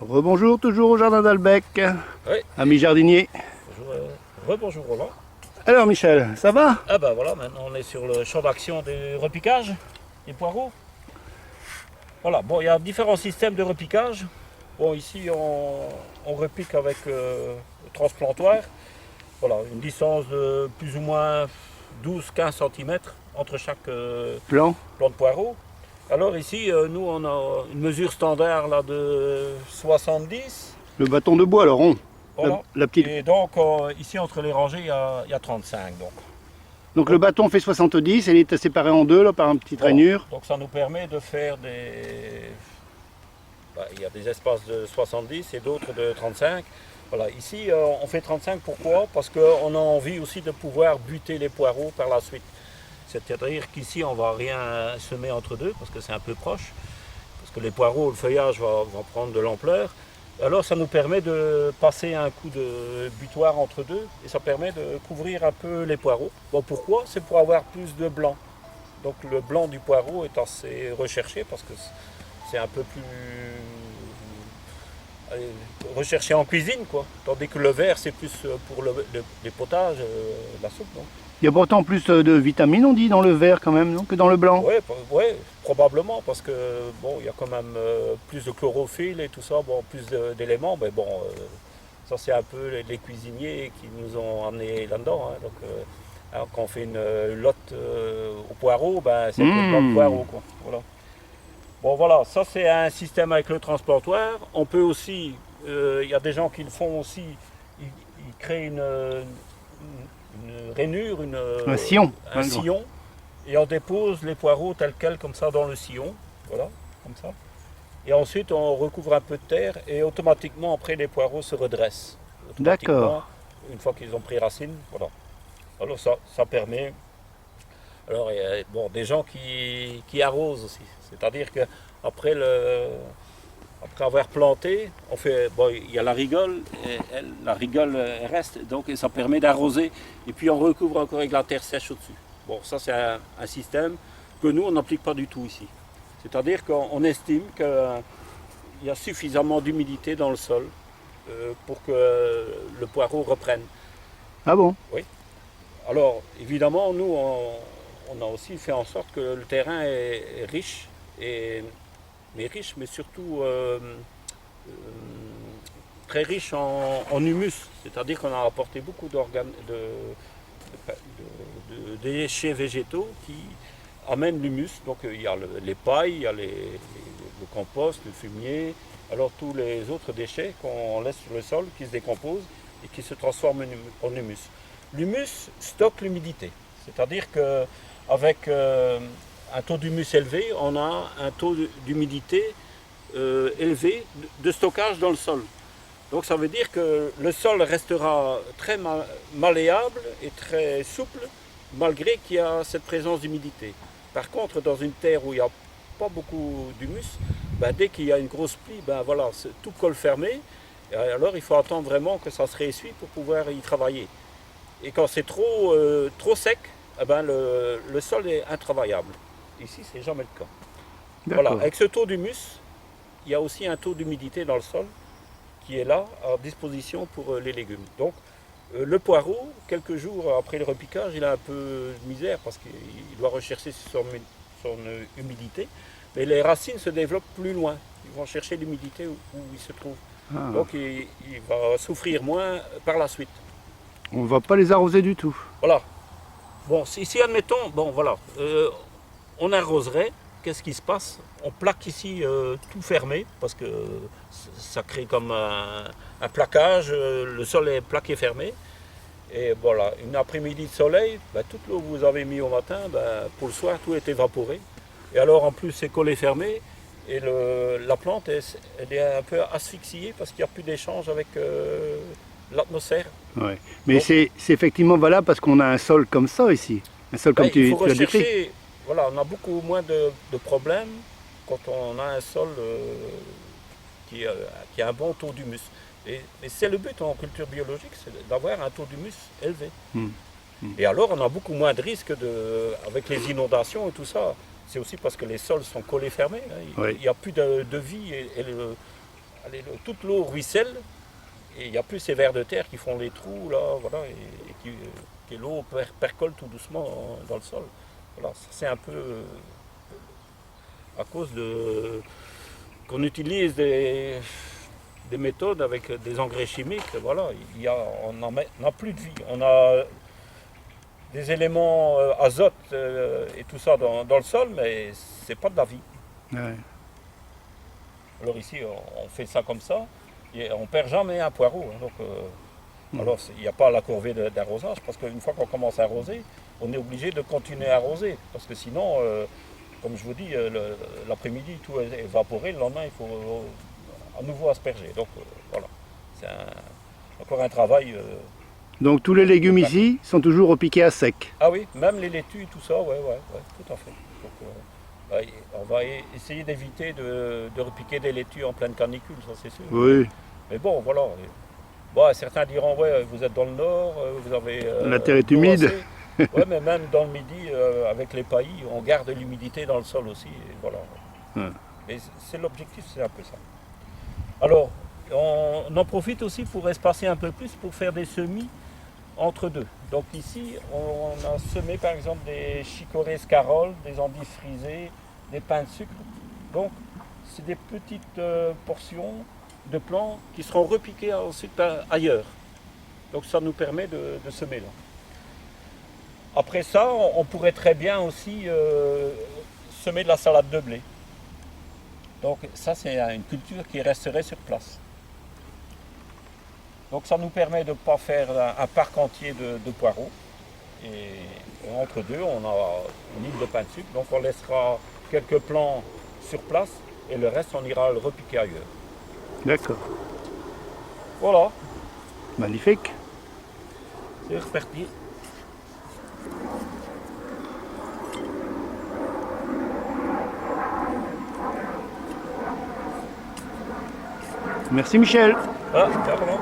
Rebonjour, toujours au jardin d'Albec, Oui, ami jardinier. bonjour, rebonjour Roland. Alors Michel, ça va? Ah ben voilà, maintenant on est sur le champ d'action du repiquage des poireaux. Voilà, bon, il y a différents systèmes de repiquage. Bon, ici on repique avec le transplantoir. Voilà, une distance de plus ou moins 12-15 cm entre chaque Plan? plant de poireau. Alors ici, nous on a une mesure standard là, de 70. Le bâton de bois, le rond. Voilà. La petite. Et donc ici entre les rangées, il y a 35. Donc le bâton fait 70 et il est séparé en deux là, par une petite Voilà. rainure. Donc ça nous permet de faire des... il y a des espaces de 70 et d'autres de 35. Voilà, ici on fait 35, pourquoi? Parce qu'on a envie aussi de pouvoir buter les poireaux par la suite. C'est-à-dire qu'ici on ne va rien semer entre deux parce que c'est un peu proche. Parce que les poireaux, le feuillage va prendre de l'ampleur. Alors ça nous permet de passer un coup de butoir entre deux et ça permet de couvrir un peu les poireaux. Bon, pourquoi? C'est pour avoir plus de blanc. Donc le blanc du poireau est assez recherché parce que c'est un peu plus recherché en cuisine, quoi. Tandis que le vert c'est plus pour les potages, la soupe. Donc. Il y a pourtant plus de vitamines, on dit, dans le vert quand même, non, que dans le blanc. Ouais, ouais, probablement parce que bon, il y a quand même plus de chlorophylle et tout ça, bon, plus d'éléments, mais bon, ça c'est un peu les cuisiniers qui nous ont amenés là-dedans. Hein. Donc, alors, quand on fait une lotte au poireau, ben, c'est le blanc de poireau, quoi. Voilà. Bon voilà, ça c'est un système avec le transplantoir. On peut aussi, il y a des gens qui le font aussi, ils créent une rainure, Un sillon. un sillon, et on dépose les poireaux tels quels comme ça dans le sillon, voilà, comme ça. Et ensuite on recouvre un peu de terre et automatiquement après les poireaux se redressent. D'accord. Une fois qu'ils ont pris racine, voilà. Alors ça permet. Alors il y a bon, des gens qui arrosent aussi, c'est-à-dire que après après avoir planté, on fait, bon, il y a la rigole, et la rigole elle reste, donc ça permet d'arroser, et puis on recouvre encore avec la terre sèche au-dessus. Bon, ça c'est un système que nous on n'applique pas du tout ici. C'est-à-dire qu'on estime qu'il y a suffisamment d'humidité dans le sol pour que le poireau reprenne. Ah bon? Oui. Alors évidemment, nous on a aussi fait en sorte que le terrain est riche mais riche, mais surtout très riche en humus. C'est-à-dire qu'on a apporté beaucoup de déchets végétaux qui amènent l'humus. Donc il y a les pailles, il y a le compost, le fumier, alors tous les autres déchets qu'on laisse sur le sol qui se décomposent et qui se transforment en humus. L'humus stocke l'humidité. C'est-à-dire qu'avec un taux d'humus élevé, on a un taux d'humidité élevé de stockage dans le sol. Donc ça veut dire que le sol restera très malléable et très souple malgré qu'il y a cette présence d'humidité. Par contre, dans une terre où il n'y a pas beaucoup d'humus, ben, dès qu'il y a une grosse pluie, ben, voilà, tout colle fermé. Et alors il faut attendre vraiment que ça se réessuie pour pouvoir y travailler. Et quand c'est trop sec, eh ben, le sol est intravaillable. Ici, c'est jamais le cas. Voilà. Avec ce taux d'humus, il y a aussi un taux d'humidité dans le sol qui est là à disposition pour les légumes. Donc le poireau, quelques jours après le repiquage, il a un peu de misère parce qu'il doit rechercher son humidité. Mais les racines se développent plus loin. Ils vont chercher l'humidité où il se trouve. Ah. Donc il va souffrir moins par la suite. On ne va pas les arroser du tout. Voilà. Bon, si admettons, bon voilà, on arroserait, qu'est-ce qui se passe? On plaque ici tout fermé, parce que ça crée comme un plaquage, le sol est plaqué fermé. Et voilà, une après-midi de soleil, ben, toute l'eau que vous avez mis au matin, ben, pour le soir, tout est évaporé. Et alors en plus c'est collé fermé, et la plante elle est un peu asphyxiée parce qu'il n'y a plus d'échange avec l'atmosphère. Ouais. Mais c'est effectivement valable parce qu'on a un sol comme ça ici. Un sol comme tu as décrit. Voilà, on a beaucoup moins de problèmes quand on a un sol qui a un bon taux d'humus. Et c'est le but en culture biologique, c'est d'avoir un taux d'humus élevé. Et alors on a beaucoup moins de risques avec les inondations et tout ça. C'est aussi parce que les sols sont collés fermés. Hein. Il n'y a plus de vie et toute l'eau ruisselle et il n'y a plus ces vers de terre qui font les trous là, voilà, et que l'eau percole tout doucement dans le sol. Voilà, ça c'est un peu à cause de qu'on utilise des méthodes avec des engrais chimiques. Voilà, on n'a plus de vie. On a des éléments azote et tout ça dans le sol, mais c'est pas de la vie. Ouais. Alors ici, on fait ça comme ça, et on perd jamais un poireau. Hein, donc, alors il n'y a pas la corvée d'arrosage, parce qu'une fois qu'on commence à arroser, on est obligé de continuer à arroser, parce que sinon, comme je vous dis, l'après-midi, tout est évaporé, le lendemain, il faut à nouveau asperger. Donc voilà, c'est encore un travail. Donc tous les légumes ici sont toujours repiqués à sec. Ah oui, même les laitues, tout ça, ouais, tout à fait. Donc, on va essayer d'éviter de repiquer des laitues en pleine canicule, ça c'est sûr. Oui. Mais bon, voilà. Bon, certains diront, ouais, vous êtes dans le nord, vous avez... la terre est humide. Ouais, mais même dans le midi, avec les paillis, on garde l'humidité dans le sol aussi. Et voilà. Ouais. Et c'est l'objectif, c'est un peu ça. Alors, on en profite aussi pour espacer un peu plus, pour faire des semis entre deux. Donc ici, on a semé par exemple des chicorées scaroles, des endives frisées, des pains de sucre. Donc, c'est des petites portions de plants qui seront repiquées ensuite ailleurs. Donc ça nous permet de semer là. Après ça, on pourrait très bien aussi semer de la salade de blé. Donc ça, c'est une culture qui resterait sur place. Donc ça nous permet de ne pas faire un parc entier de poireaux. Et entre deux, on a une île de pain de sucre. Donc on laissera quelques plants sur place et le reste, on ira le repiquer ailleurs. D'accord. Voilà. Magnifique. C'est reparti. Merci Michel. Ah, carrément.